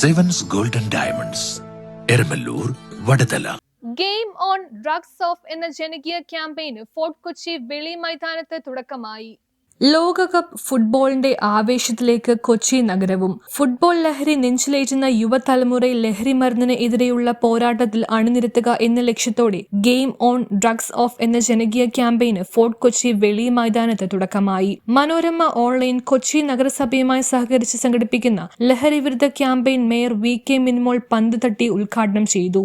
Sevens golden diamonds, Eramallur, Vadathala. Game on drugs off എന്ന ജനകീയ ക്യാമ്പയിന് fort Kochi വെളി മൈതാനത്ത് തുടക്കമായി. ലോകകപ്പ് ഫുട്ബോളിന്റെ ആവേശത്തിലേക്ക് കൊച്ചി നഗരവും. ഫുട്ബോൾ ലഹരി നെഞ്ചിലേറ്റുന്ന യുവതലമുറയിൽ ലഹരി മരുന്നിന് എതിരെയുള്ള പോരാട്ടത്തിൽ അണിനിരത്തുക എന്ന ലക്ഷ്യത്തോടെ ഗെയിം ഓൺ ഡ്രഗ്സ് ഓഫ് എന്ന ജനകീയ ക്യാമ്പയിന് ഫോർട്ട് കൊച്ചി വെളി മൈതാനത്ത് തുടക്കമായി. മനോരമ ഓൺലൈൻ കൊച്ചി നഗരസഭയുമായി സഹകരിച്ച് സംഘടിപ്പിക്കുന്ന ലഹരി വിരുദ്ധ ക്യാമ്പയിൻ മേയർ VK മിനിമോൾ പന്ത് തട്ടി ഉദ്ഘാടനം ചെയ്തു.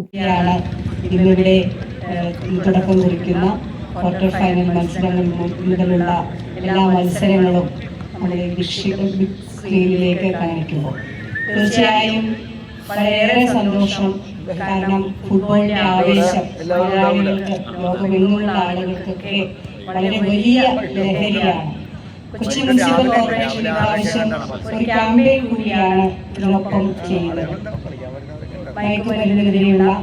ക്വാർട്ടർ ഫൈനൽ മത്സരങ്ങൾ മുതലുള്ള എല്ലാ മത്സരങ്ങളും നമ്മുടെ സ്ക്രീനിലേക്ക് കാണിക്കുമ്പോൾ തീർച്ചയായും വളരെയേറെ സന്തോഷം. കാരണം ഫുട്ബോളിന്റെ ആവേശം മലയാളികൾക്ക്, ലോകമെങ്ങുമുള്ള ആളുകൾക്കൊക്കെ വളരെ വലിയ ലഹരിയാണ്. കൊച്ചി മുനിസിപ്പൽ കോർപ്പറേഷൻ ആവശ്യം ഒരു ക്യാമ്പയിൻ കൂടിയാണ് ഇതിനൊപ്പം ചെയ്യുന്നത്. മയക്കുമരുന്നിനെതിരെയുള്ള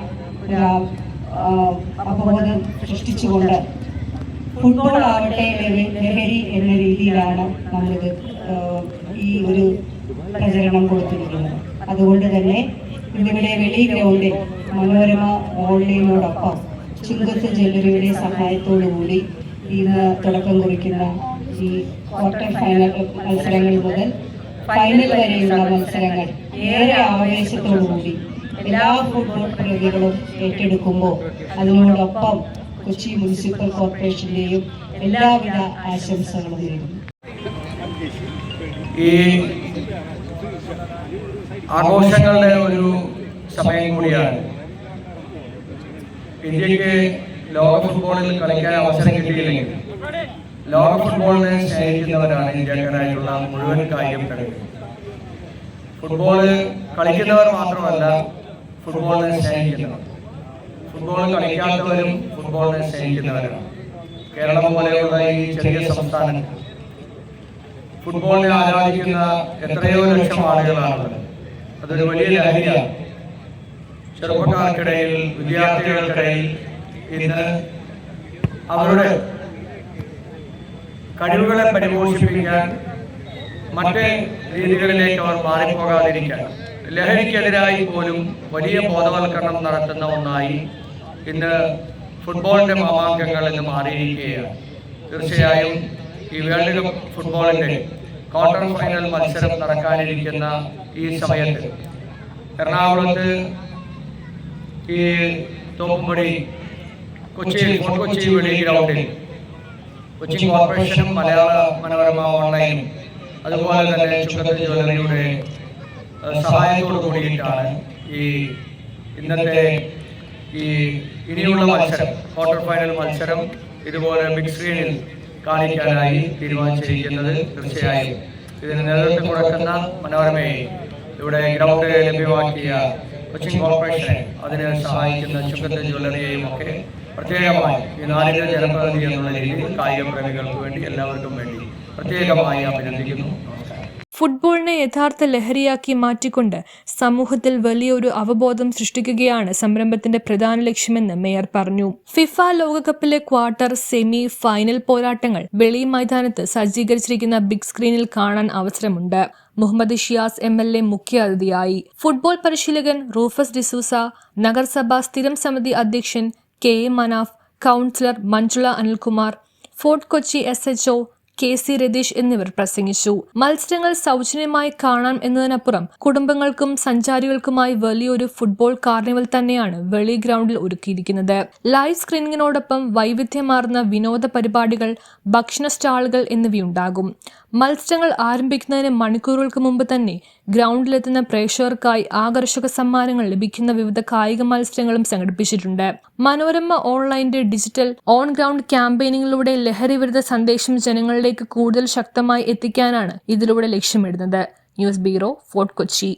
അവബോധം സൃഷ്ടിച്ചുകൊണ്ട് ഫുട്ബോൾ ആവട്ടെ ലഹരി എന്ന രീതിയിലാണ് നമ്മളിത് ഈ ഒരു പ്രചരണം കൊടുത്തിരിക്കുന്നത്. അതുകൊണ്ട് തന്നെ ഇതിവിടെ വെളി ഗ്രൗണ്ടിൽ മനോരമ ഓൺലൈനോടൊപ്പം ചുങ്കത്ത് ജ്വല്ലറിയുടെ സഹായത്തോടുകൂടി ഇന്ന് തുടക്കം കുറിക്കുന്ന ഈ ക്വാർട്ടർ ഫൈനൽ മത്സരങ്ങൾ മുതൽ ഫൈനൽ വരെയുള്ള മത്സരങ്ങൾ ഏറെ ആവേശത്തോടുകൂടി എല്ലാ ഫുട്ബോൾ പ്രതികളും ഏറ്റെടുക്കുമ്പോൾ അതിനോടൊപ്പം കൊച്ചി മുനിസിപ്പൽ കോർപ്പറേഷന്റെയും എല്ലാവിധ ആശംസകളും നേരുന്നു. ഈ ആഘോഷങ്ങളുടെ ഒരു സമയം കൂടിയാണ്. ഇന്ത്യക്ക് ലോക ഫുട്ബോളിൽ കളിക്കാൻ അവസരം കിട്ടിയില്ലെങ്കിൽ ലോക ഫുട്ബോളിനെ സ്നേഹിക്കുന്നവരാണ് ഇന്ത്യക്കാരായിട്ടുള്ള മുഴുവൻ കായിക പ്രേമികൾ. ഫുട്ബോള് കളിക്കുന്നവർ മാത്രമല്ല ഫുട്ബോളിനെ സ്നേഹിക്കുന്നവർ. ഫുട്ബോൾ കളിക്കാത്തവരും ഫുട്ബോളിനെ സ്നേഹിക്കുന്നവരാണ്. കേരളം പോലെയുള്ള ഈ ചെറിയ സംസ്ഥാനത്ത് ഫുട്ബോളിനെ ആരാധിക്കുന്ന എത്രയോ ലക്ഷം ആളുകളാണുള്ളത്. അതൊരു വലിയ ലഹരിയാണ്. ചെറുപ്പക്കാർക്കിടയിൽ, വിദ്യാർത്ഥികൾക്കിടയിൽ ഇന്ന് അവരുടെ കഴിവുകളെ പരിപോഷിപ്പിക്കാൻ മറ്റ് രീതികളിലേക്ക് അവർ മാറിപ്പോകാതിരിക്കാൻ ലഹരിക്കെതിരായി പോലും വലിയ ബോധവൽക്കരണം നടത്തുന്ന ഒന്നായി ഇന്ന് ഫുട്ബോളിന്റെ മാമാങ്കങ്ങൾ ഇന്ന് മാറിയിരിക്കുകയാണ്. തീർച്ചയായും ഈ വേൾഡ് കപ്പ് ഫുട്ബോളിന്റെ ക്വാർട്ടർ ഫൈനൽ മത്സരം നടക്കാനിരിക്കുന്ന ഈ സമയത്ത് എറണാകുളത്ത് ഈ തോപ്പുംപടി ഫോർട്ട് കൊച്ചി വെളി ഗ്രൗണ്ടിൽ കൊച്ചി കോർപ്പറേഷനും മലയാള മനോരമ ഓൺലൈനും അതുപോലെ തന്നെ ചുങ്കത്ത് ജ്വല്ലറിയുടെ സഹായത്തോട് കൂടിയിട്ടാണ് ഈ ഇന്നത്തെ ഈ ഇനിയുള്ള മത്സരം, ക്വാർട്ടർ ഫൈനൽ മത്സരം ഇതുപോലെ ബിഗ് സ്ക്രീനിൽ കാണിക്കാനായി തീരുമാനിച്ചിരിക്കുന്നത്. തീർച്ചയായും ഇതിന് നേതൃത്വം കൊടുക്കുന്ന മനോരമയെ, ഇവിടെ ഗ്രൗണ്ട് ലഭ്യമാക്കിയ കൊച്ചി കോർപ്പറേഷനെ, അതിനെ സഹായിക്കുന്ന ചുങ്കത്ത് ജ്വല്ലറിയെയും ഒക്കെ പ്രത്യേകമായി ഈ നാടിന്റെ ജനപ്രതിനിധി എന്നുള്ള രീതിയിൽ കായിക പ്രേമികൾക്ക് വേണ്ടി, എല്ലാവർക്കും വേണ്ടി പ്രത്യേകമായി അഭിനന്ദിക്കുന്നു. ഫുട്ബോളിനെ യഥാർത്ഥ ലഹരിയാക്കി മാറ്റിക്കൊണ്ട് സമൂഹത്തിൽ വലിയൊരു അവബോധം സൃഷ്ടിക്കുകയാണ് സംരംഭത്തിന്റെ പ്രധാന ലക്ഷ്യമെന്ന് മേയർ പറഞ്ഞു. ഫിഫ ലോകകപ്പിലെ ക്വാർട്ടർ, സെമി, ഫൈനൽ പോരാട്ടങ്ങൾ വെളി മൈതാനത്ത് സജ്ജീകരിച്ചിരിക്കുന്ന ബിഗ് സ്ക്രീനിൽ കാണാൻ അവസരമുണ്ട്. മുഹമ്മദ് ഷിയാസ് MLA മുഖ്യ അതിഥിയായി. ഫുട്ബോൾ പരിശീലകൻ റൂഫസ് ഡിസൂസ, നഗരസഭാ സ്ഥിരം സമിതി അധ്യക്ഷൻ KA Manaf, councillor Manjula Anilkumar, fort Kochi SHO KC Ratheesh എന്നിവർ പ്രസംഗിച്ചു. മത്സരങ്ങൾ സൗജന്യമായി കാണാം എന്നതിനപ്പുറം കുടുംബങ്ങൾക്കും സഞ്ചാരികൾക്കുമായി വലിയൊരു ഫുട്ബോൾ കാർണിവൽ തന്നെയാണ് വെളി ഗ്രൗണ്ടിൽ ഒരുക്കിയിരിക്കുന്നത്. ലൈവ് സ്ക്രീനിങ്ങിനോടൊപ്പം വൈവിധ്യമാർന്ന വിനോദ പരിപാടികൾ, ഭക്ഷണ സ്റ്റാളുകൾ എന്നിവയുണ്ടാകും. മത്സരങ്ങൾ ആരംഭിക്കുന്നതിന് മണിക്കൂറുകൾക്ക് മുമ്പ് തന്നെ ഗ്രൗണ്ടിലെത്തുന്ന പ്രേക്ഷകർക്കായി ആകർഷക സമ്മാനങ്ങൾ ലഭിക്കുന്ന വിവിധ കായിക മത്സരങ്ങളും സംഘടിപ്പിച്ചിട്ടുണ്ട്. മനോരമ ഓൺലൈന്റെ ഡിജിറ്റൽ ഓൺ ഗ്രൗണ്ട് ക്യാമ്പയിനിങ്ങിലൂടെ ലഹരി വിരുദ്ധ സന്ദേശം ജനങ്ങളിലേക്ക് കൂടുതൽ ശക്തമായി എത്തിക്കാനാണ് ഇതിലൂടെ ലക്ഷ്യമിടുന്നത്. News bureau, fort Kochi.